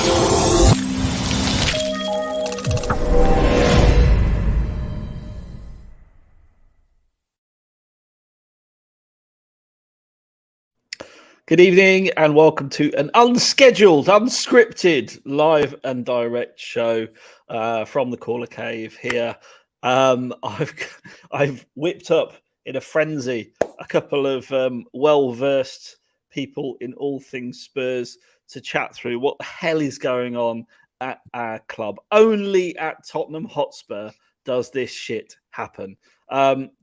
Good evening and welcome to an unscheduled, unscripted, live and direct show from the Caller Cave here. I've whipped up in a frenzy a couple of well-versed people in all things Spurs to chat through what the hell is going on at our club. Only at Tottenham Hotspur does this shit happen.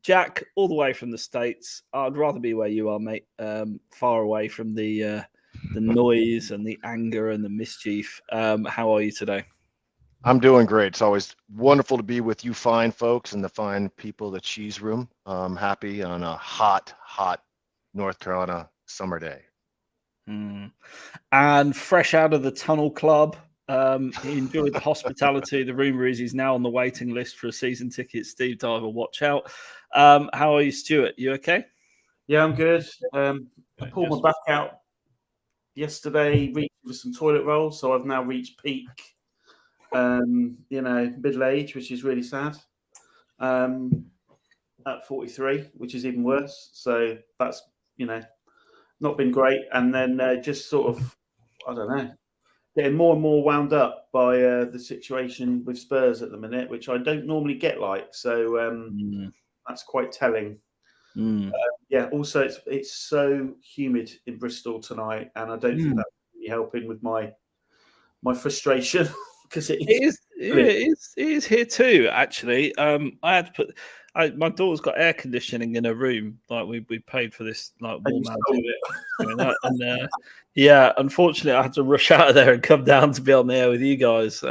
Jack, all the way from the States. I'd rather be where you are, mate. Far away from the noise and the anger and the mischief. How are you today? I'm doing great. It's always wonderful to be with you fine folks and the fine people at Cheese Room. I'm happy on a hot North Carolina summer day. And fresh out of the Tunnel Club. He enjoyed the hospitality. The rumour is he's now on the waiting list for a season ticket. Steve Diver, watch out. How are you, Stuart? You okay? Yeah, I'm good. I pulled my back out yesterday, reached for some toilet rolls, so I've now reached peak, middle age, which is really sad. At 43, which is even worse. So that's, not been great. And then just sort of, I don't know, getting more and more wound up by the situation with Spurs at the minute, which I don't normally get like. So that's quite telling. Also, it's so humid in Bristol tonight, and I don't think that's really helping with my frustration because it is here too. Actually, I had to put. My daughter's got air conditioning in her room. Like we paid for this like warm and unfortunately, I had to rush out of there and come down to be on the air with you guys.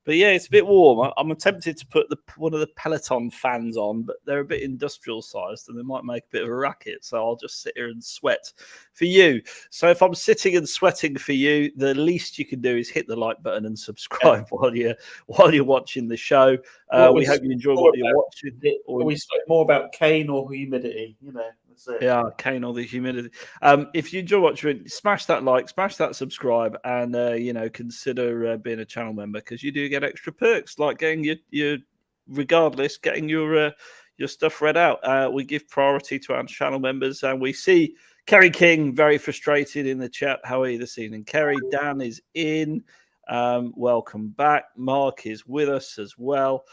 But yeah, it's a bit warm. I'm tempted to put one of the Peloton fans on, but they're a bit industrial sized and they might make a bit of a racket. So I'll just sit here and sweat for you. So if I'm sitting and sweating for you, the least you can do is hit the like button and subscribe while you're watching the show. We hope you enjoy what you're watching. We spoke more about Kane or humidity, that's it. Yeah, Kane or the humidity. If you enjoy watching, smash that like, smash that subscribe, and consider being a channel member because you do get extra perks like getting your stuff read out. We give priority to our channel members, and we see Kerry King very frustrated in the chat. How are you this evening, Kerry? Dan is in. Welcome back. Mark is with us as well.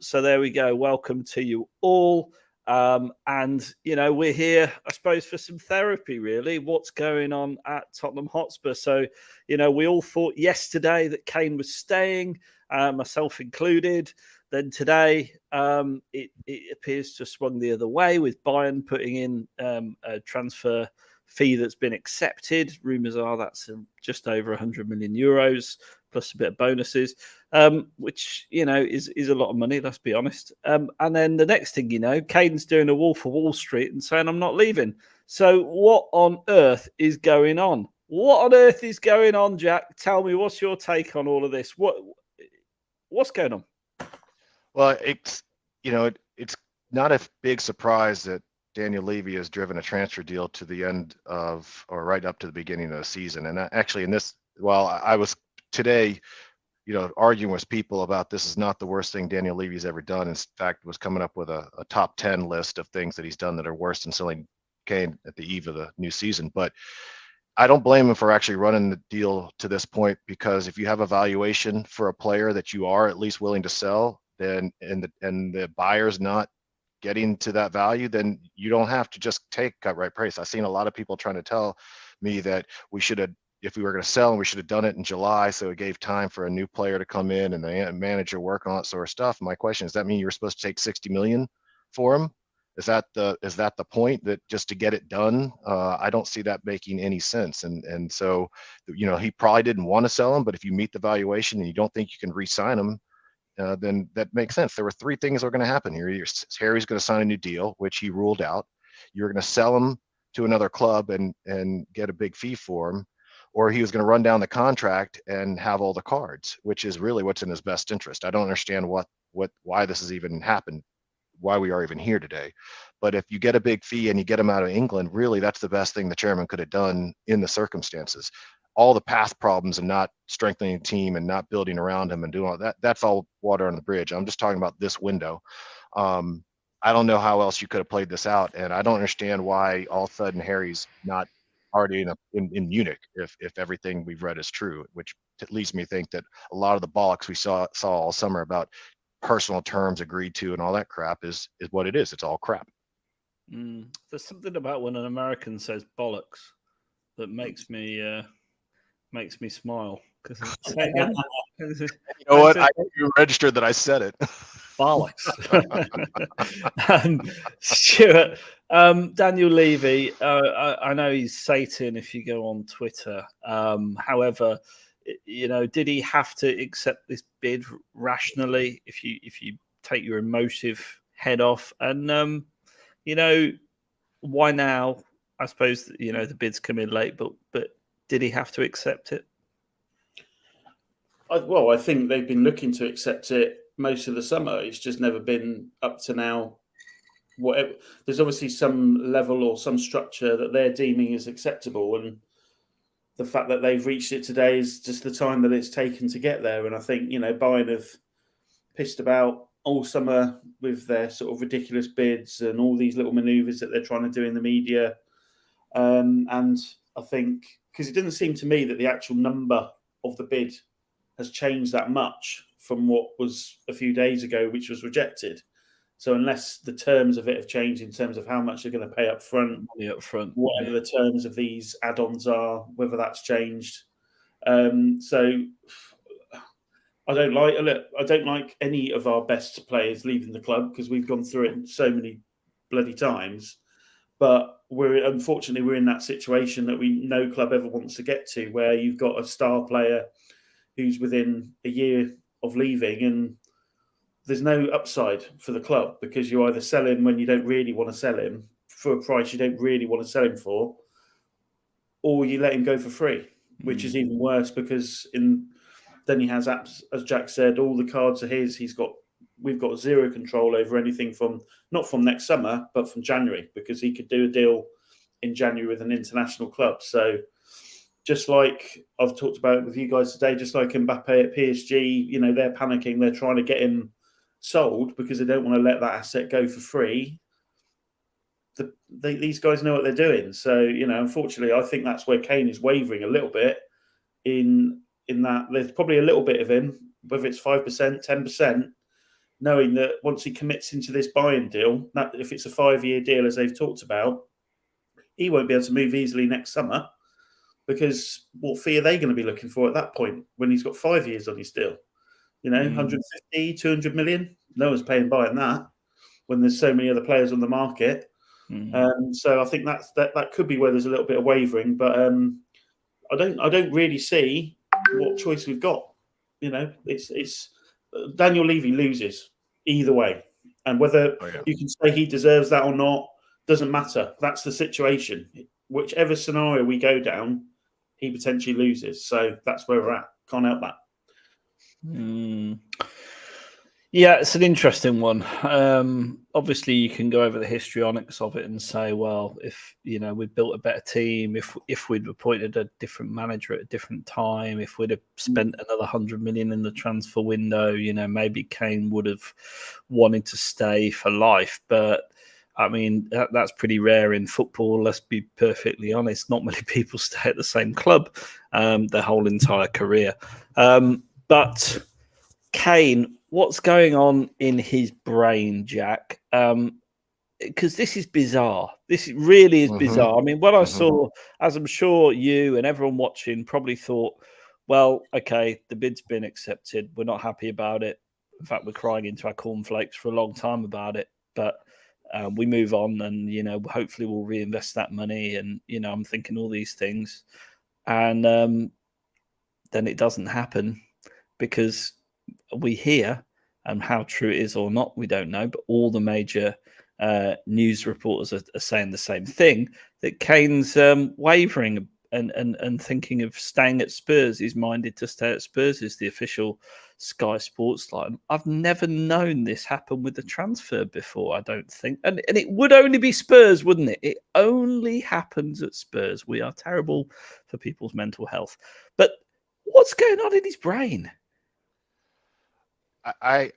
So there we go. Welcome to you all. We're here, I suppose, for some therapy, really. What's going on at Tottenham Hotspur? So, we all thought yesterday that Kane was staying, myself included. Then today, it appears to have swung the other way with Bayern putting in a transfer fee that's been accepted. Rumours are that's just over 100 million euros plus a bit of bonuses, which is a lot of money. Let's be honest. And then the next thing Kane's doing a Wolf of Wall Street and saying I'm not leaving. So what on earth is going on? What on earth is going on, Jack? Tell me, what's your take on all of this? What's going on? Well, it's not a big surprise that Daniel Levy has driven a transfer deal to the end of, or right up to the beginning of the season. And actually I was today, arguing with people about this is not the worst thing Daniel Levy's ever done. In fact, was coming up with a top 10 list of things that he's done that are worse than selling Kane at the eve of the new season. But I don't blame him for actually running the deal to this point, because if you have a valuation for a player that you are at least willing to sell, then and the buyer's not getting to that value, then you don't have to just take cut right price. I've seen a lot of people trying to tell me that we should have, if we were going to sell, and we should have done it in July, so it gave time for a new player to come in and the manager work on it, sort of stuff. My question is, that mean you were supposed to take 60 million for him? Is that the point, that just to get it done? I don't see that making any sense. And so, he probably didn't want to sell him, but if you meet the valuation and you don't think you can re-sign him, then that makes sense. There were three things that are going to happen here. Harry's going to sign a new deal, which he ruled out. You're going to sell him to another club and get a big fee for him, or he was going to run down the contract and have all the cards, which is really what's in his best interest. I don't understand why this has even happened, why we are even here today. But if you get a big fee and you get him out of England, really that's the best thing the chairman could have done in the circumstances. all the past problems and not strengthening the team and not building around him and doing all that, that's all water on the bridge. I'm just talking about this window. I don't know how else you could have played this out, and I don't understand why all of a sudden Harry's not already in Munich if everything we've read is true, which leads me to think that a lot of the bollocks we saw all summer about personal terms agreed to and all that crap is what it is. It's all crap. There's something about when an American says bollocks that makes me smile. You know what? I registered that I said it. Bollocks. Stuart, Daniel Levy, I know he's Satan if you go on Twitter. However, did he have to accept this bid rationally if you take your emotive head off? And why now? I suppose the bids come in late, but did he have to accept it? Well, I think they've been looking to accept it most of the summer. It's just never been up to now. Whatever, there's obviously some level or some structure that they're deeming as acceptable, and the fact that they've reached it today is just the time that it's taken to get there. And I think Bayern have pissed about all summer with their sort of ridiculous bids and all these little manoeuvres that they're trying to do in the media. And I think because it doesn't seem to me that the actual number of the bid has changed that much from what was a few days ago, which was rejected. So unless the terms of it have changed in terms of how much they're going to pay up front, whatever the terms of these add-ons are, whether that's changed. So I don't like any of our best players leaving the club because we've gone through it so many bloody times. But we're in that situation that no club ever wants to get to, where you've got a star player who's within a year of leaving and there's no upside for the club because you either sell him when you don't really want to sell him for a price you don't really want to sell him for, or you let him go for free, which is even worse because then he has, as Jack said, all the cards are his. We've got zero control over anything not from next summer, but from January, because he could do a deal in January with an international club. So just like I've talked about with you guys today, just like Mbappe at PSG, they're panicking. They're trying to get him sold because they don't want to let that asset go for free. These guys know what they're doing. So, unfortunately, I think that's where Kane is wavering a little bit in that there's probably a little bit of him, whether it's 5%, 10%, knowing that once he commits into this buying deal, that if it's a 5-year deal, as they've talked about, he won't be able to move easily next summer. Because what fee are they going to be looking for at that point when he's got 5 years on his deal? 150, 200 million? No one's paying Bayern that when there's so many other players on the market. So I think that could be where there's a little bit of wavering, but I don't really see what choice we've got. It's Daniel Levy loses either way, and whether you can say he deserves that or not doesn't matter. That's the situation. Whichever scenario we go down, he potentially loses. So that's where we're at. Can't help that. Yeah, it's an interesting one. Obviously, you can go over the histrionics of it and say, well, if we'd built a better team, if we'd appointed a different manager at a different time, if we'd have spent another 100 million in the transfer window, maybe Kane would have wanted to stay for life. But I mean, that's pretty rare in football. Let's be perfectly honest. Not many people stay at the same club their whole entire career. But Kane, what's going on in his brain, Jack? Because this is bizarre. This really is bizarre. I mean, what I saw, as I'm sure you and everyone watching probably thought, well, okay, the bid's been accepted. We're not happy about it. In fact, we're crying into our cornflakes for a long time about it. But we move on and, hopefully we'll reinvest that money. And, I'm thinking all these things. And then it doesn't happen because we hear, and how true it is or not, we don't know, but all the major news reporters are saying the same thing, that Kane's wavering and thinking of staying at Spurs. He's minded to stay at Spurs as the official Sky Sports line. I've never known this happen with a transfer before, I don't think. And it would only be Spurs, wouldn't it? It only happens at Spurs. We are terrible for people's mental health. But what's going on in his brain? I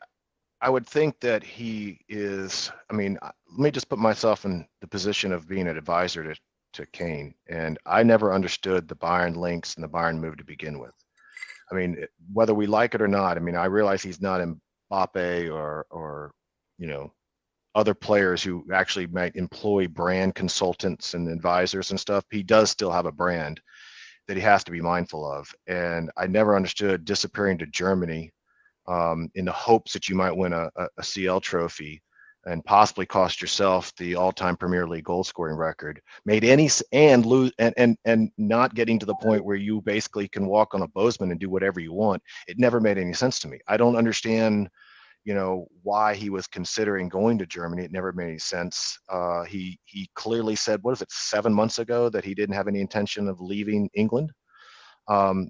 would think that he is. I mean, let me just put myself in the position of being an advisor to Kane, and I never understood the Bayern links and the Bayern move to begin with. I mean, whether we like it or not, I mean, I realize he's not Mbappe or other players who actually might employ brand consultants and advisors and stuff. He does still have a brand that he has to be mindful of, and I never understood disappearing to Germany in the hopes that you might win a CL trophy and possibly cost yourself the all-time Premier League goal scoring record, and not getting to the point where you basically can walk on a Bozeman and do whatever you want. It never made any sense to me. I don't understand, why he was considering going to Germany. It never made any sense. He clearly said, 7 months ago, that he didn't have any intention of leaving England.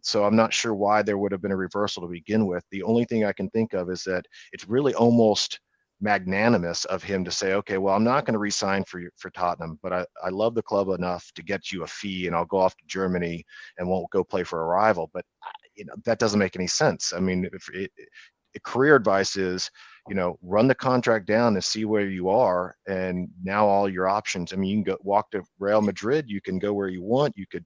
So I'm not sure why there would have been a reversal to begin with. The only thing I can think of is that it's really almost magnanimous of him to say, okay, well, I'm not going to re-sign for Tottenham, but I love the club enough to get you a fee, and I'll go off to Germany and won't go play for a rival. But that doesn't make any sense. I mean, career advice is, run the contract down and see where you are. And now all your options. I mean, you can walk to Real Madrid. You can go where you want. You could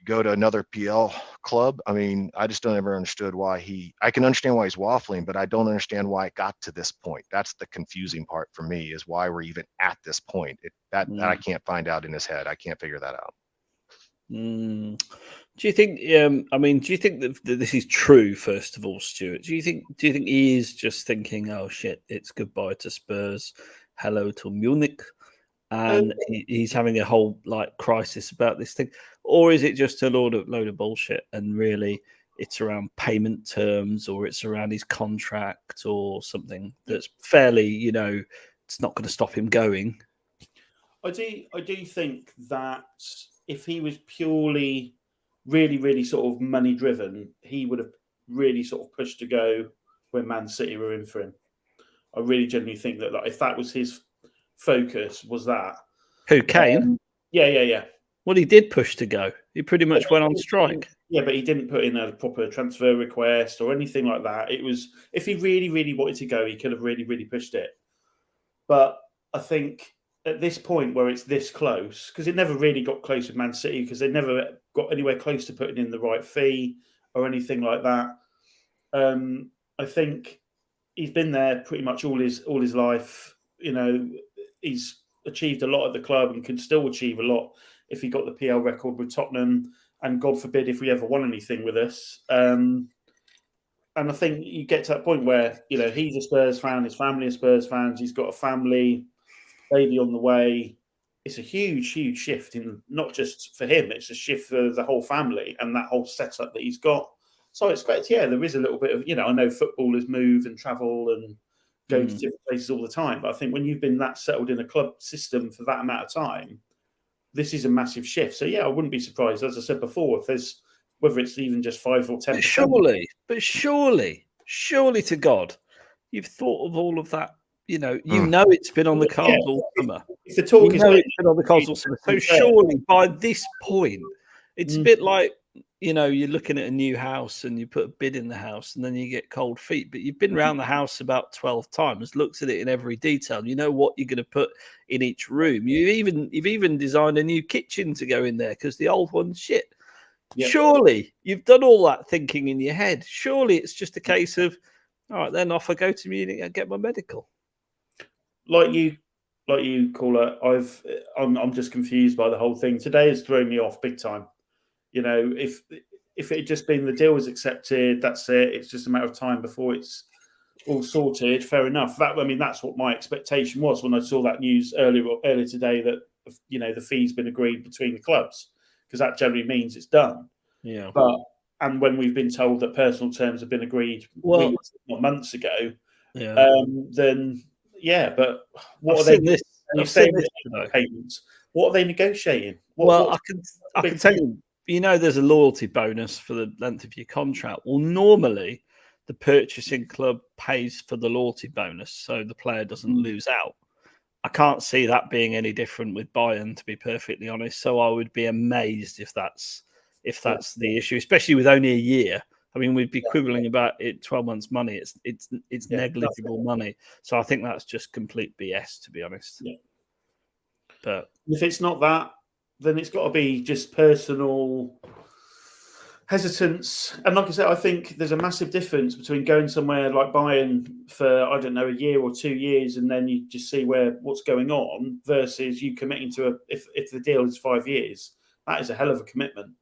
go to another PL club. I mean, I just don't ever understood why I can understand why he's waffling, but I don't understand why it got to this point. That's the confusing part for me, is why we're even at this point. That I can't find out in his head. I can't figure that out. Do you think? Do you think that this is true? First of all, Stuart, do you think he is just thinking, "Oh shit, it's goodbye to Spurs, hello to Munich," and he's having a whole crisis about this thing, or is it just a load of bullshit? And really, it's around payment terms, or it's around his contract, or something that's fairly, it's not going to stop him going. I do think that if he was purely really, really sort of money driven, he would have really sort of pushed to go when Man City were in for him. I really genuinely think that if that was his focus, was that. Who, Kane? Yeah. Well, he did push to go. He pretty much went on strike. Yeah, but he didn't put in a proper transfer request or anything like that. It was, if he really, really wanted to go, he could have really, really pushed it. But I think at this point where it's this close, because it never really got close with Man City, because they never got anywhere close to putting in the right fee or anything like that. I think he's been there pretty much all his life. He's achieved a lot at the club and can still achieve a lot if he got the PL record with Tottenham, and God forbid if we ever won anything with us. And I think you get to that point where, he's a Spurs fan, his family are Spurs fans, he's got a family, baby on the way. It's a huge, huge shift in not just for him, it's a shift for the whole family and that whole setup that he's got. So I expect, there is a little bit of, I know footballers move and travel and go to different places all the time. But I think when you've been that settled in a club system for that amount of time, this is a massive shift. So, I wouldn't be surprised, as I said before, if there's, whether it's even just 5 or 10%. But surely to God, you've thought of all of that. It's been on the cards all summer. If the talk it's been on the cards all summer. So surely by this point, it's a bit like, you're looking at a new house and you put a bid in the house and then you get cold feet. But you've been around the house about 12 times, looked at it in every detail. You know what you're going to put in each room. You've even designed a new kitchen to go in there because the old one's shit. Yep. Surely you've done all that thinking in your head. Surely it's just a case of, all right, then off I go to Munich and get my medical. Like you call it. I'm just confused by the whole thing. Today has thrown me off big time. If it had just been the deal was accepted, that's it. It's just a matter of time before it's all sorted. Fair enough. That's what my expectation was when I saw that news earlier today that the fee's been agreed between the clubs, because that generally means it's done. Yeah. And when we've been told that personal terms have been agreed months ago, then. Yeah, but what I've are they? This. You say payments. What are they negotiating? I can tell you, there's a loyalty bonus for the length of your contract. Well, normally the purchasing club pays for the loyalty bonus, so the player doesn't lose out. I can't see that being any different with Bayern, to be perfectly honest. So I would be amazed if that's the issue, especially with only a year. I mean, we'd be quibbling about it 12 months' money. It's negligible money. So I think that's just complete BS, to be honest. Yeah. But if it's not that, then it's got to be just personal hesitance. And like I said, I think there's a massive difference between going somewhere like Bayern for, I don't know, a year or 2 years, and then you just see what's going on, versus you committing to if the deal is 5 years. That is a hell of a commitment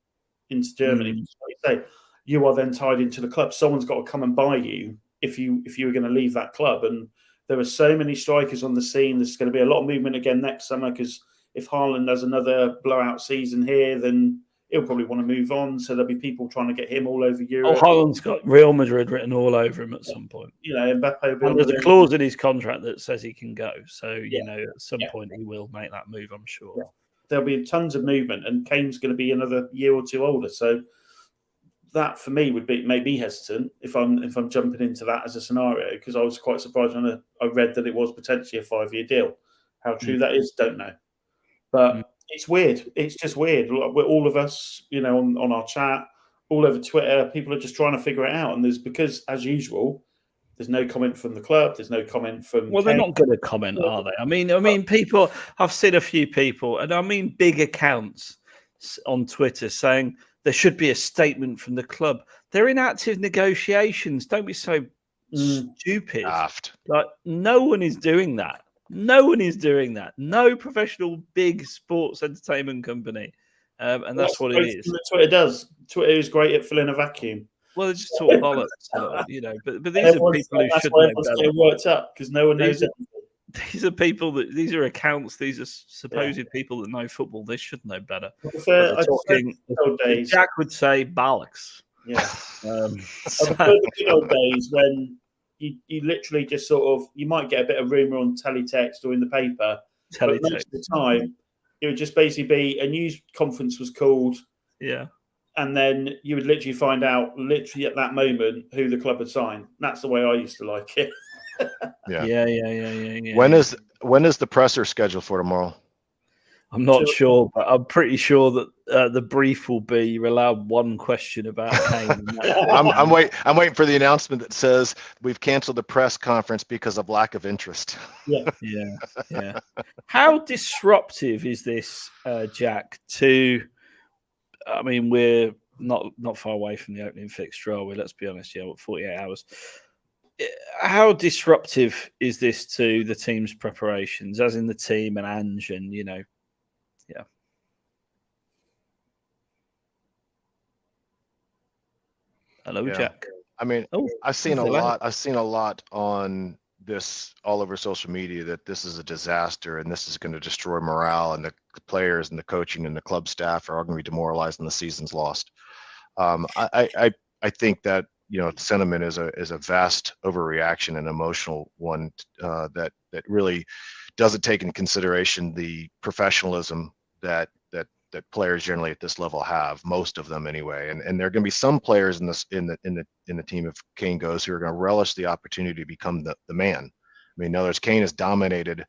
into Germany. Like you say, you are then tied into the club. Someone's got to come and buy you if you were going to leave that club. And there are so many strikers on the scene. There's going to be a lot of movement again next summer, because if Haaland has another blowout season here, then he'll probably want to move on. So there'll be people trying to get him all over Europe. Haaland's got Real Madrid written all over him at some point. Mbappe will be and there's a clause in his contract that says he can go. So, at some point he will make that move, I'm sure. Yeah. There'll be tons of movement, and Kane's going to be another year or two older. So that for me would be maybe hesitant if I'm jumping into that as a scenario, because I was quite surprised when I read that it was potentially a 5-year deal. How true that is, don't know. But it's weird. It's just weird. We're all of us, on our chat, all over Twitter, people are just trying to figure it out. And because, as usual, there's no comment from the club. There's no comment from. Well, they're not going to comment, are they? I mean, people. I've seen a few people, and I mean, big accounts on Twitter saying there should be a statement from the club. They're in active negotiations. Don't be so stupid. Daft. Like, no one is doing that. No one is doing that. No professional big sports entertainment company. And that's what it is. Twitter does. Twitter is great at filling a vacuum. Well, they just talk bollocks, but these are people who should know better. Worked up because no one knows it. These are people these are accounts. These are supposed people that know football. They should know better. Jack would say bollocks. Yeah. I prefer the good old days when you literally just sort of, you might get a bit of rumour on teletext or in the paper. But most of the time, it would just basically be a news conference was called. Yeah. And then you would literally find out literally at that moment who the club had signed. That's the way I used to like it. Yeah. When is the presser scheduled for tomorrow? I'm not sure, but I'm pretty sure that the brief will be you're allowed one question about Kane. I'm waiting for the announcement that says we've canceled the press conference because of lack of interest. Yeah. How disruptive is this, Jack? I mean, we're not far away from the opening fixture, are we? Let's be honest. 48 hours. How disruptive is this to the team's preparations, as in the team and Ange and Yeah. Hello, Jack. I mean, I've seen a lot on this all over social media that this is a disaster and this is going to destroy morale, and the players and the coaching and the club staff are all going to be demoralized and the season's lost. I think that sentiment is a vast overreaction and emotional one that really doesn't take into consideration the professionalism that players generally at this level have, most of them anyway. And there are going to be some players in the team if Kane goes who are going to relish the opportunity to become the man. I mean, in other words, Kane has dominated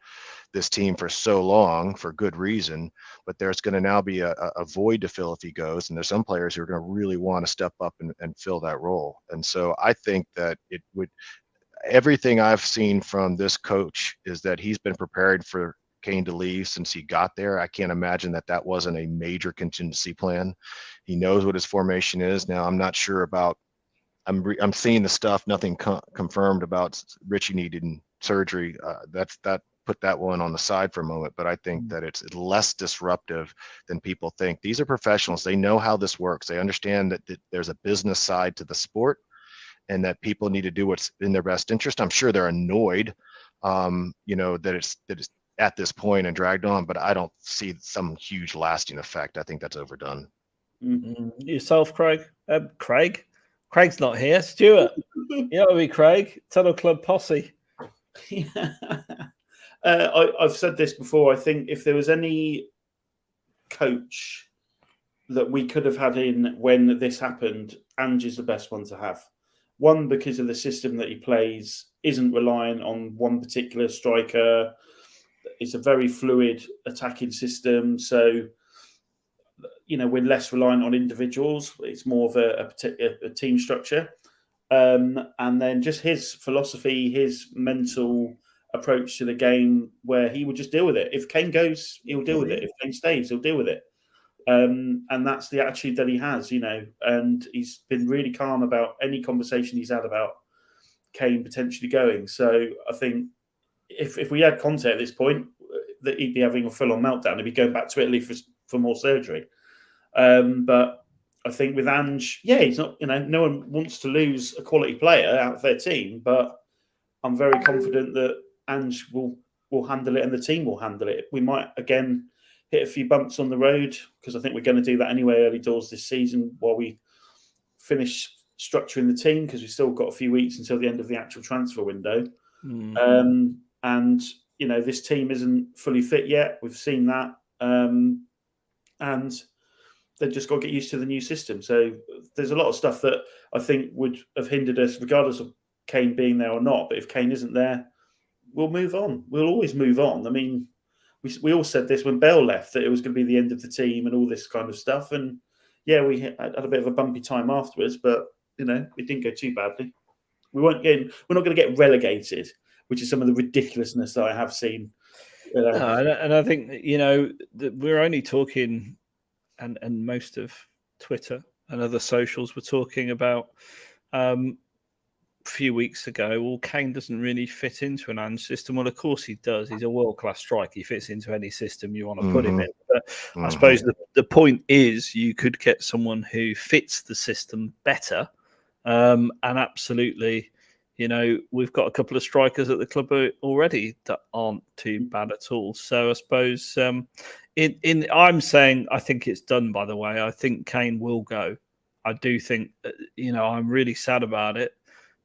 this team for so long for good reason, but there's going to now be a void to fill if he goes. And there's some players who are going to really want to step up and fill that role. And so I think that everything I've seen from this coach is that he's been prepared for Kane to leave since he got there. I can't imagine that wasn't a major contingency plan. He knows what his formation is. Now, I'm not sure about, I'm seeing the stuff, nothing confirmed about Richie needing surgery. That put that one on the side for a moment, but I think that it's less disruptive than people think. These are professionals. They know how this works. They understand that there's a business side to the sport and that people need to do what's in their best interest. I'm sure they're annoyed, that it's at this point and dragged on, but I don't see some huge lasting effect. I think that's overdone. Yourself, Craig? Craig's not here. Stuart, Craig, Tunnel Club posse. I've said this before. I think if there was any coach that we could have had in when this happened, Ange is the best one to have. One, because of the system that he plays, isn't reliant on one particular striker. It's a very fluid attacking system. So, we're less reliant on individuals. It's more of a team structure. And then just his philosophy, his mental approach to the game, where he would just deal with it. If Kane goes, he'll deal with it. If Kane stays, he'll deal with it. And that's the attitude that he has, and he's been really calm about any conversation he's had about Kane potentially going. So I think if we had Conte at this point, that he'd be having a full-on meltdown. He'd be going back to Italy for more surgery. But I think with Ange, he's not, no one wants to lose a quality player out of their team, but I'm very confident that Ange will handle it and the team will handle it. We might, again, hit a few bumps on the road because I think we're going to do that anyway early doors this season while we finish structuring the team, because we've still got a few weeks until the end of the actual transfer window. And, this team isn't fully fit yet. We've seen that. And they've just got to get used to the new system. So there's a lot of stuff that I think would have hindered us, regardless of Kane being there or not. But if Kane isn't there, we'll move on. We'll always move on. I mean, we all said this when Bell left, that it was going to be the end of the team and all this kind of stuff. And we had a bit of a bumpy time afterwards, but it didn't go too badly. We're not going to get relegated, which is some of the ridiculousness that I have seen. And I think that we're only talking, and most of Twitter and other socials were talking about a few weeks ago, well, Kane doesn't really fit into an Ange system. Well, of course he does. He's a world-class striker. He fits into any system you want to put him in. But I suppose the point is you could get someone who fits the system better. And absolutely, we've got a couple of strikers at the club already that aren't too bad at all. So I suppose I'm saying I think it's done, by the way. I think Kane will go. I do think, I'm really sad about it.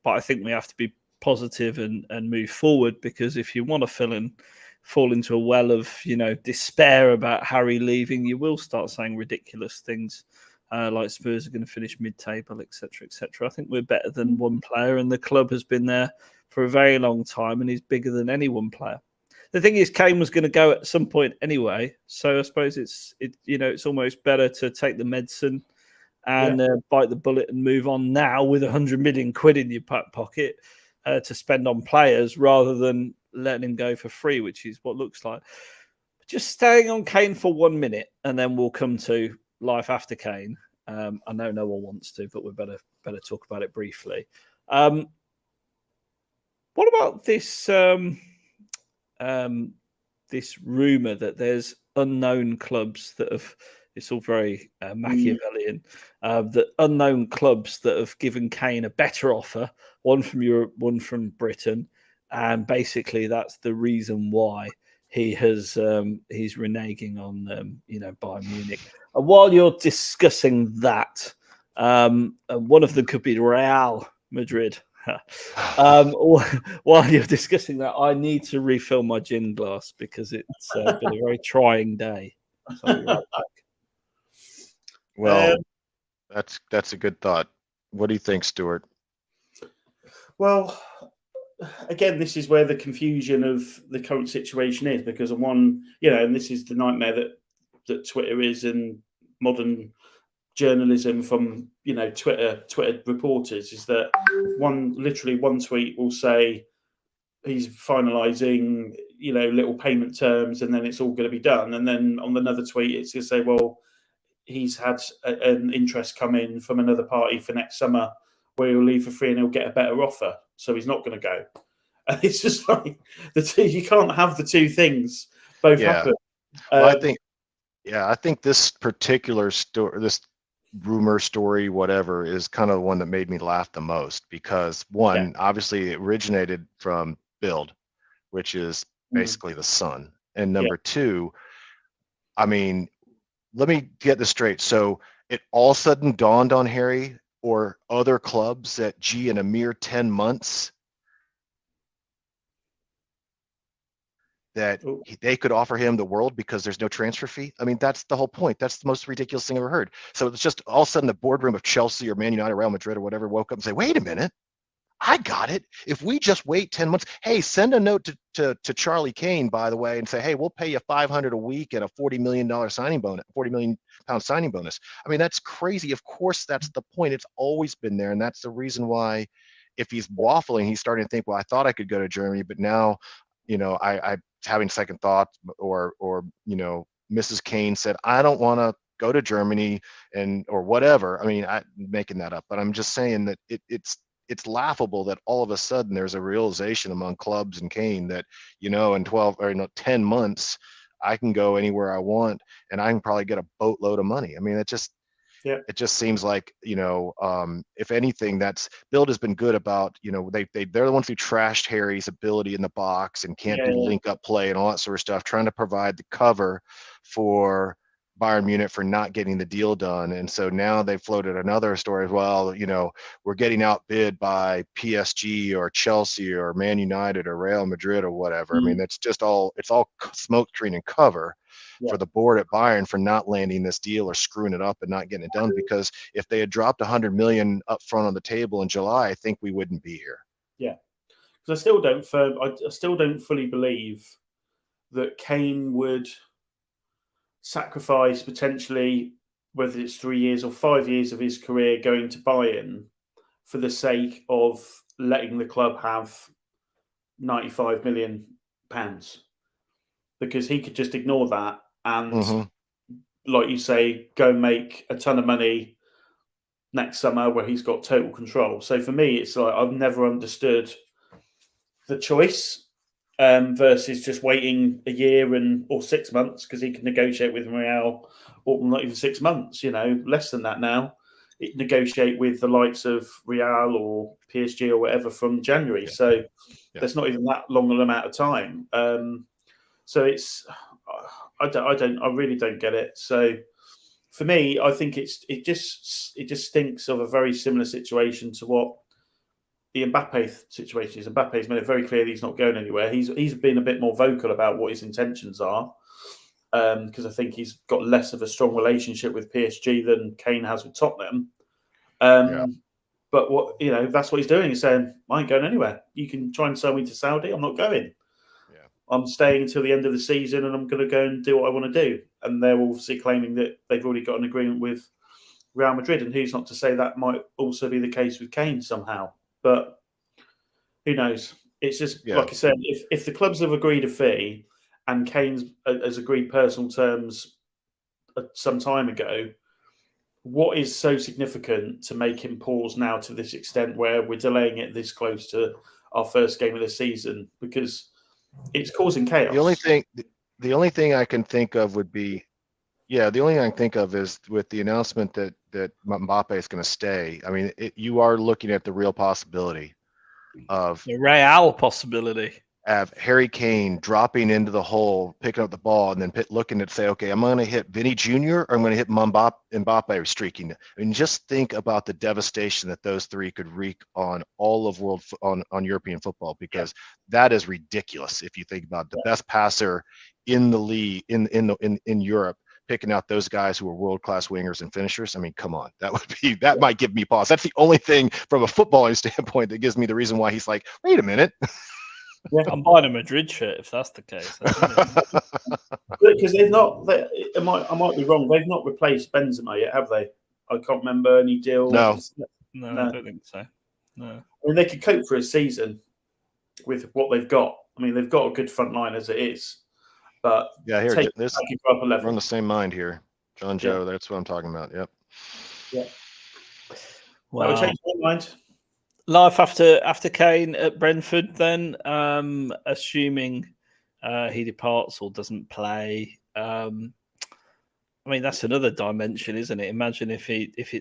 But I think we have to be positive and move forward, because if you want to fall into a well of, despair about Harry leaving, you will start saying ridiculous things like Spurs are going to finish mid-table, etc., etc. I think we're better than one player, and the club has been there for a very long time and is bigger than any one player. The thing is, Kane was going to go at some point anyway, so I suppose it's almost better to take the medicine and bite the bullet and move on now with 100 million quid in your pocket to spend on players, rather than letting him go for free, which is what looks like. But just staying on Kane for 1 minute, and then we'll come to life after Kane. I know no one wants to, but we're better talk about it briefly. What about this this rumor that there's unknown clubs that have? It's all very Machiavellian. That unknown clubs that have given Kane a better offer, one from Europe, one from Britain, and basically that's the reason why he's reneging on Bayern Munich. And while you're discussing that, one of them could be Real Madrid. While you're discussing that, I need to refill my gin glass because it's been a very trying day. So I'll be right back. Well, that's a good thought. What do you think, Stuart? Well, again, this is where the confusion of the current situation is, because on one, and this is the nightmare that Twitter is, and modern journalism from Twitter reporters, is that literally one tweet will say he's finalising little payment terms, and then it's all going to be done, and then on another tweet it's going to say, well, he's had an interest come in from another party for next summer where he'll leave for free and he'll get a better offer, so he's not going to go. And it's just like you can't have the two things both happen. Well, I think this particular story, this rumor story, whatever, is kind of the one that made me laugh the most, because one, obviously it originated from Bild, which is basically the Sun, and number two, I mean, let me get this straight. So it all of a sudden dawned on Harry or other clubs that, in a mere 10 months, that they could offer him the world because there's no transfer fee? I mean, that's the whole point. That's the most ridiculous thing I've ever heard. So it's just all of a sudden the boardroom of Chelsea or Man United, Real Madrid or whatever woke up and say, wait a minute, I got it. If we just wait 10 months, hey, send a note to Charlie Kane, by the way, and say, hey, we'll pay you $500 a week and a $40 million signing bonus, £40 million signing bonus. I mean, that's crazy. Of course, that's the point. It's always been there. And that's the reason why, if he's waffling, he's starting to think, well, I thought I could go to Germany, but now, I having second thoughts, or Mrs. Kane said, I don't want to go to Germany or whatever. I mean, I'm making that up, but I'm just saying that it's laughable that all of a sudden there's a realization among clubs and Kane that, in 12 or 10 months, I can go anywhere I want and I can probably get a boatload of money. I mean, it just seems like, if anything, that's Bild has been good about, they're the ones who trashed Harry's ability in the box and can't do link up play and all that sort of stuff, trying to provide the cover for Bayern Munich for not getting the deal done. And so now they floated another story as well, we're getting outbid by PSG or Chelsea or Man United or Real Madrid or whatever. I mean, it's all smoke screen and cover for the board at Bayern for not landing this deal or screwing it up and not getting it done. Because if they had dropped 100 million up front on the table in July, I think we wouldn't be here. Yeah, because I still don't fully believe that Kane would sacrifice potentially, whether it's 3 years or 5 years of his career going to Bayern for the sake of letting the club have £95 million, because he could just ignore that and, like you say, go make a ton of money next summer where he's got total control. So for me, it's like I've never understood the choice versus just waiting a year or 6 months, because he can negotiate with Real, or not even 6 months, less than that now. Negotiate with the likes of Real or PSG or whatever from January. So that's not even that long an amount of time. So it's, I really don't get it. So for me, I think it just stinks of a very similar situation to what the Mbappe situation is. Mbappe's made it very clear that he's not going anywhere. He's been a bit more vocal about what his intentions are, because I think he's got less of a strong relationship with PSG than Kane has with Tottenham. But that's what he's doing. He's saying, I ain't going anywhere. You can try and sell me to Saudi. I'm not going. I'm staying until the end of the season, and I'm going to go and do what I want to do. And they're obviously claiming that they've already got an agreement with Real Madrid, and who's not to say that might also be the case with Kane somehow. But who knows? It's just, like I said, if the clubs have agreed a fee and Kane has agreed personal terms some time ago, what is so significant to make him pause now to this extent where we're delaying it this close to our first game of the season? Because it's causing chaos. The only thing I can think of would be, the only thing I can think of is with the announcement that Mbappe is going to stay. I mean, you are looking at the real possibility of the Real possibility of Harry Kane dropping into the hole, picking up the ball, and then looking to say, okay, I'm going to hit Vinny Jr. or I'm going to hit Mbappe streaking. I mean, just think about the devastation that those three could wreak on all of on European football, because that is ridiculous. If you think about the best passer in the league in Europe, picking out those guys who are world-class wingers and finishers. I mean, come on, that might give me pause. That's the only thing from a footballing standpoint that gives me the reason why he's like, wait a minute. I'm buying a Madrid shirt if that's the case. Because they've not. I might be wrong. They've not replaced Benzema yet, have they? I can't remember any deal. No, I don't think so. No. I mean, they could cope for a season with what they've got. I mean, they've got a good front line as it is. But here, we're on the same mind here. John Joe, that's what I'm talking about. Yep. Yeah. Well, that would change my mind. Life after Kane at Brentford, then, assuming he departs or doesn't play. I mean, that's another dimension, isn't it? Imagine if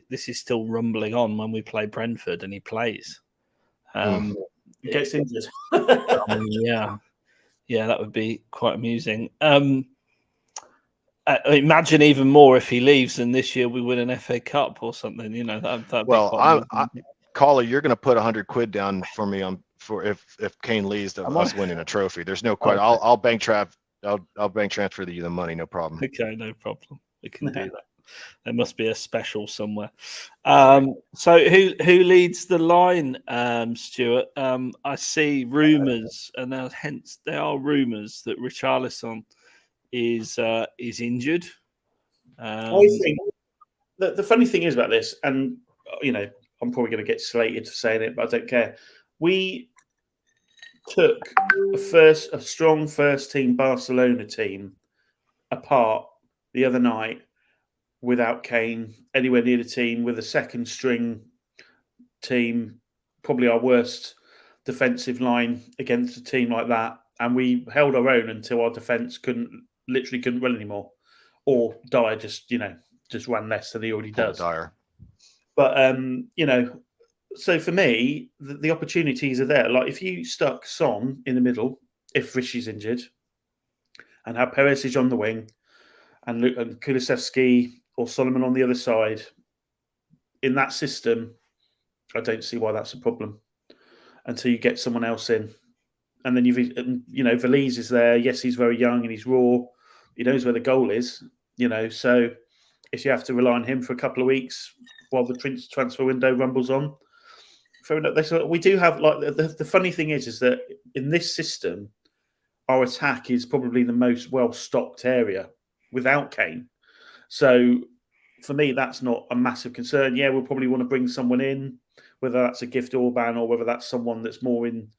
this is still rumbling on when we play Brentford and he plays. He gets injured. Yeah, that would be quite amusing. Imagine even more if he leaves and this year we win an FA Cup or something. That'd well, Caller, you're going to put £100 down for me on for if Kane leaves of Am us I? winning a trophy. There's no question. Okay. I'll bank transfer you the money, no problem. Okay, no problem. We can do that. There must be a special somewhere. Right. So who leads the line, Stuart? I see rumours, and hence there are rumours that Richarlison is injured. I think the funny thing is about this, and I'm probably going to get slated for saying it, but I don't care. We took a strong first team Barcelona team apart the other night without Kane anywhere near the team, with a second string team, probably our worst defensive line against a team like that, and we held our own until our defence literally couldn't run anymore, or Dyer just ran less than he already Poor does. Dyer. But so for me, the opportunities are there. Like if you stuck Son in the middle, if Rishi's injured, and have Perisic on the wing, and Kulusevski or Solomon on the other side, in that system, I don't see why that's a problem until you get someone else in. And then Veliz is there. Yes, he's very young and he's raw. He knows where the goal is, so if you have to rely on him for a couple of weeks while the transfer window rumbles on, fair enough. We do have, like, the funny thing is that in this system, our attack is probably the most well-stocked area without Kane. So for me, that's not a massive concern. Yeah, we'll probably want to bring someone in, whether that's a Gift Orban or whether that's someone that's more in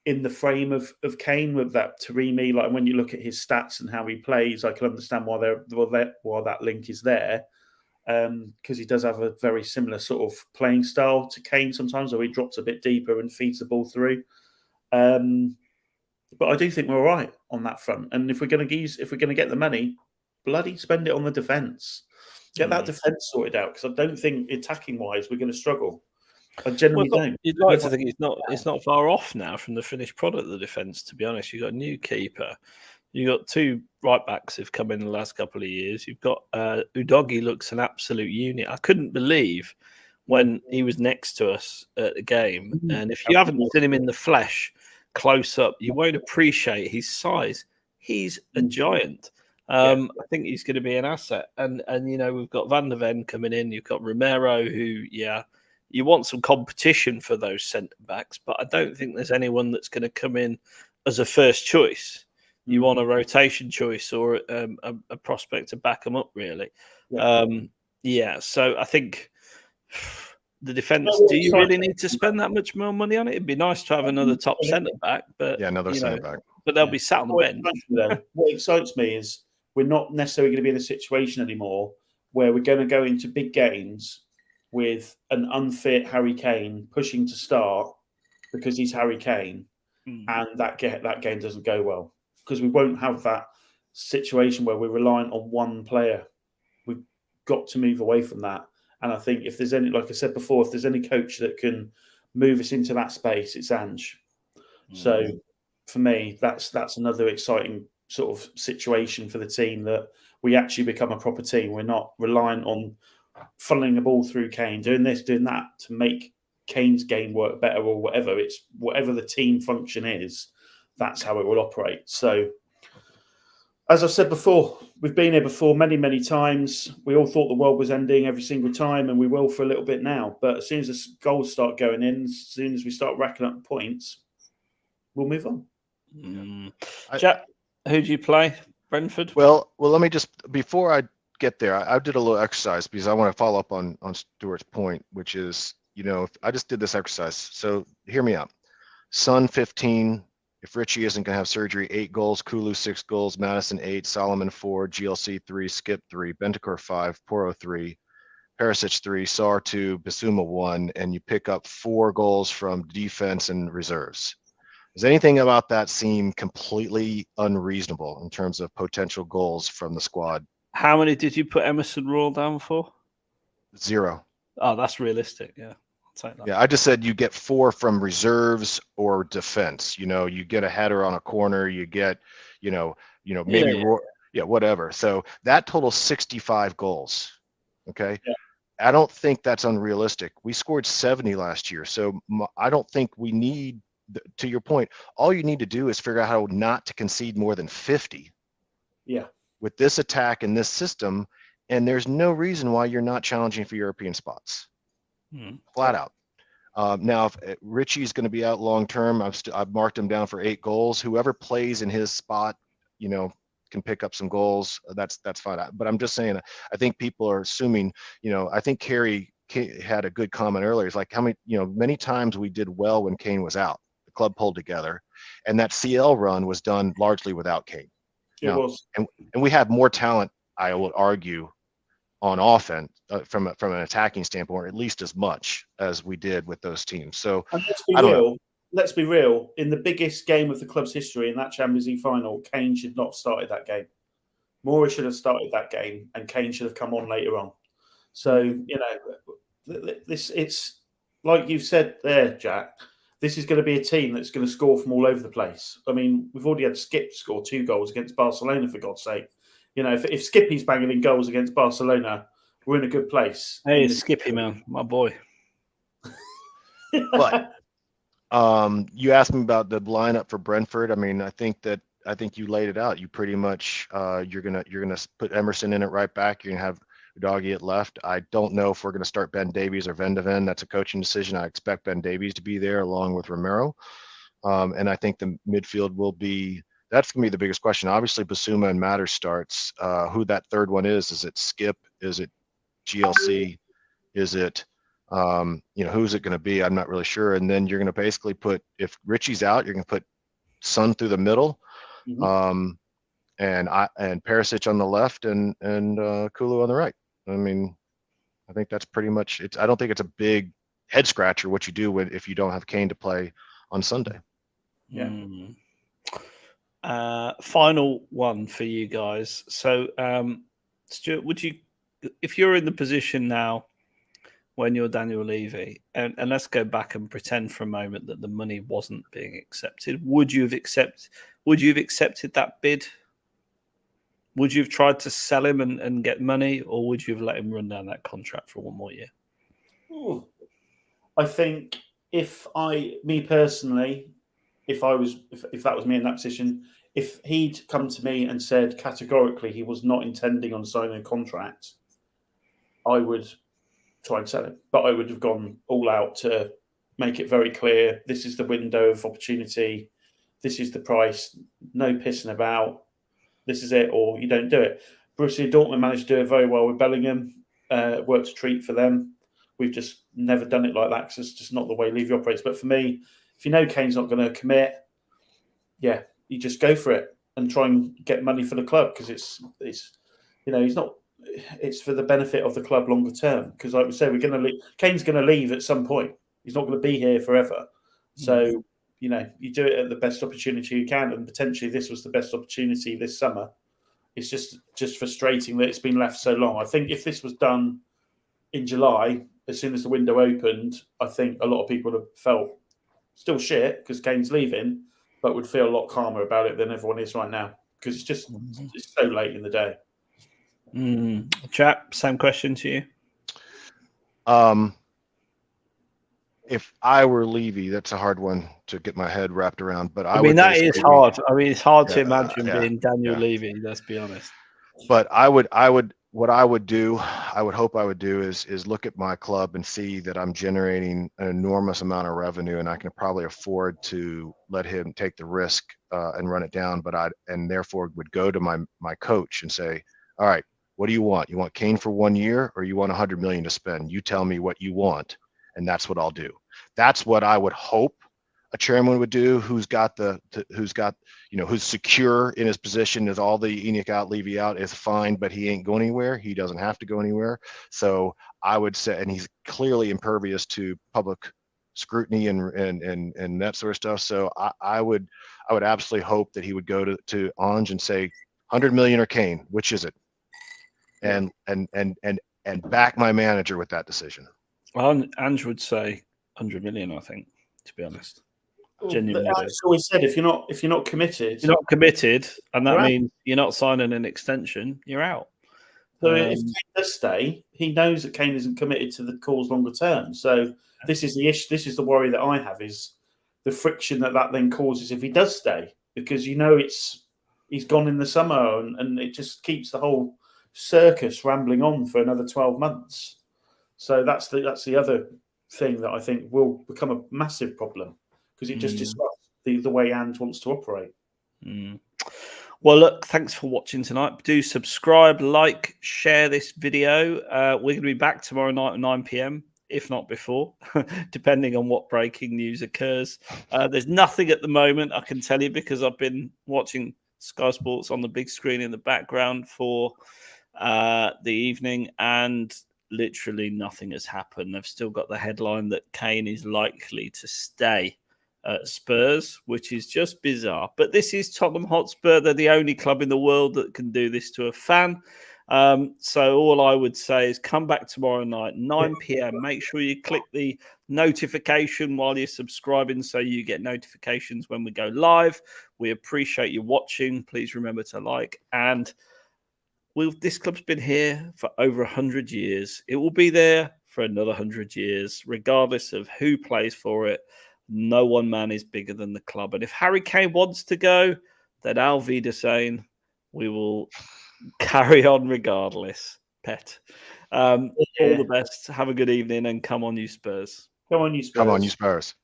the frame of Kane, with that Taremi. Like when you look at his stats and how he plays, I can understand why that link is there, because he does have a very similar sort of playing style to Kane sometimes, where he drops a bit deeper and feeds the ball through. But I do think we're all right on that front. And if we're going to get the money, bloody spend it on the defence. Get that defence sorted out, because I don't think attacking wise we're going to struggle. I generally don't. You'd like to think it's not far off now from the finished product of the defence, to be honest. You've got a new keeper. You've got two right backs who've come in the last couple of years. You've got Udogie looks an absolute unit. I couldn't believe when he was next to us at the game. And if you haven't seen him in the flesh close up, you won't appreciate his size. He's a giant. I think he's going to be an asset. And we've got Van der Ven coming in. You've got Romero, who, you want some competition for those centre backs, but I don't think there's anyone that's going to come in as a first choice. You want a rotation choice or a prospect to back them up, really. So I think the defence. Do you really need to spend that much more money on it? It'd be nice to have another top centre back, but another centre back. But they'll be sat on the bench. What excites me is we're not necessarily going to be in a situation anymore where we're going to go into big games with an unfit Harry Kane pushing to start because he's Harry Kane, and that game doesn't go well, because we won't have that situation where we're reliant on one player. We've got to move away from that. And I think if there's any, like I said before, if there's any coach that can move us into that space, it's Ange. So for me, that's another exciting sort of situation for the team, that we actually become a proper team. We're not reliant on funneling the ball through Kane, doing this, doing that to make Kane's game work better or whatever. It's whatever the team function is, that's how it will operate. So, as I've said before, we've been here before many, many times. We all thought the world was ending every single time, and we will for a little bit now. But as soon as the goals start going in, as soon as we start racking up points, we'll move on. Jack, who do you play? Brentford? Well, let me just, before I get there, I did a little exercise because I want to follow up on Stuart's point, which is, I just did this exercise. So hear me out. Son 15. If Richie isn't going to have surgery, 8 goals. Kulu 6 goals. Madison 8. Solomon 4. GLC 3. Skip 3. Bentancur 5. Porro 3. Perisic 3. Sar 2. Bissouma 1. And you pick up 4 goals from defense and reserves. Does anything about that seem completely unreasonable in terms of potential goals from the squad? How many did you put Emerson Royal down for? 0. Oh, that's realistic. Yeah, I'll take that. Yeah, I just said you get 4 from reserves or defense. You get a header on a corner. You get, maybe whatever. So that totals 65 goals. Okay. Yeah. I don't think that's unrealistic. We scored 70 last year, so I don't think we need to your point, all you need to do is figure out how not to concede more than 50. Yeah. With this attack and this system, and there's no reason why you're not challenging for European spots. Flat out. Now, if Richie's going to be out long term, I've marked him down for 8 goals. Whoever plays in his spot, can pick up some goals. That's fine. But I'm just saying, I think people are assuming. I think Carey had a good comment earlier. It's like how many times we did well when Kane was out. The club pulled together, and that CL run was done largely without Kane. It was, and we have more talent, I will argue, on offense from an attacking standpoint, or at least as much as we did with those teams. So and let's be real. In the biggest game of the club's history, in that Champions League final, Kane should not have started that game. Mora should have started that game, and Kane should have come on later on. So it's like you've said there, Jack. This is going to be a team that's going to score from all over the place. I mean, we've already had Skip score 2 goals against Barcelona, for God's sake. If Skippy's banging in goals against Barcelona, we're in a good place. Hey, Skippy, man, my boy. But you asked me about the lineup for Brentford. I mean, I think you laid it out. You pretty much you're gonna put Emerson in at right back. You're gonna have Udogie at left. I don't know if we're gonna start Ben Davies or Van de Ven. That's a coaching decision. I expect Ben Davies to be there along with Romero, and I think the midfield will be. That's going to be the biggest question. Obviously, Basuma and Matter starts. Who that third one is it Skip? Is it GLC? Is it, who's it going to be? I'm not really sure. And then you're going to basically put, if Richie's out, you're going to put Son through the middle, and Perisic on the left, and Kulu on the right. I mean, I think that's pretty much it. I don't think it's a big head scratcher what you do if you don't have Kane to play on Sunday. Yeah. Final one for you guys. So, Stuart, if you're in the position now when you're Daniel Levy, and let's go back and pretend for a moment that the money wasn't being accepted, would you have accepted that bid? Would you have tried to sell him and get money, or would you have let him run down that contract for 1 more year? Ooh. I think if that was me in that position, if he'd come to me and said categorically he was not intending on signing a contract, I would try and sell him. But I would have gone all out to make it very clear, this is the window of opportunity, this is the price, no pissing about, this is it, or you don't do it. Borussia Dortmund managed to do it very well with Bellingham, worked a treat for them. We've just never done it like that because it's just not the way Levy operates. But for me, if you know Kane's not going to commit, yeah, you just go for it and try and get money for the club because it's he's not. It's for the benefit of the club longer term. Because like we said, we're going to leave. Kane's going to leave at some point. He's not going to be here forever. So you do it at the best opportunity you can, and potentially this was the best opportunity this summer. It's just frustrating that it's been left so long. I think if this was done in July, as soon as the window opened, I think a lot of people would have felt still shit because Kane's leaving, but would feel a lot calmer about it than everyone is right now because it's so late in the day. Chap, same question to you. If I were Levy, that's a hard one to get my head wrapped around. But I mean, that is hard. I mean, it's hard to imagine being Daniel Levy. Let's be honest. But what I would hope I would do is look at my club and see that I'm generating an enormous amount of revenue, and I can probably afford to let him take the risk and run it down. But therefore would go to my coach and say, all right, what do you want? You want Kane for 1 year, or you want 100 million to spend? You tell me what you want, and that's what I'll do. That's what I would hope a chairman would do who's secure in his position, is all the ENIC out, Levy out is fine, but he ain't going anywhere. He doesn't have to go anywhere. So I would say, and he's clearly impervious to public scrutiny and that sort of stuff. So I would absolutely hope that he would go to Ange and say 100 million or Kane, which is it? And back my manager with that decision. Well, Ange would say 100 million, I think, to be honest. Genuinely, I've always said if you're not committed, and that means you're not signing an extension, you're out. So if Kane does stay, he knows that Kane isn't committed to the cause longer term. So this is the issue. This is the worry that I have: is the friction that then causes if he does stay, because he's gone in the summer, and it just keeps the whole circus rambling on for another 12 months. So that's the other thing that I think will become a massive problem, because it just disrupts the way Ange wants to operate. Well, look, thanks for watching tonight. Do subscribe, like, share this video. We're going to be back tomorrow night at 9 p.m, if not before, depending on what breaking news occurs. There's nothing at the moment, I can tell you, because I've been watching Sky Sports on the big screen in the background for the evening, and literally nothing has happened. They've still got the headline that Kane is likely to stay at Spurs, which is just bizarre. But this is Tottenham Hotspur. They're the only club in the world that can do this to a fan. So all I would say is come back tomorrow night, 9 p.m. Make sure you click the notification while you're subscribing so you get notifications when we go live. We appreciate you watching. Please remember to like. And this club's been here for over 100 years. It will be there for another 100 years, regardless of who plays for it. No one man is bigger than the club. And if Harry Kane wants to go, then Auf Wiedersehen. We will carry on regardless. Pet. All the best. Have a good evening, and come on, you Spurs. Come on, you Spurs. Come on, you Spurs.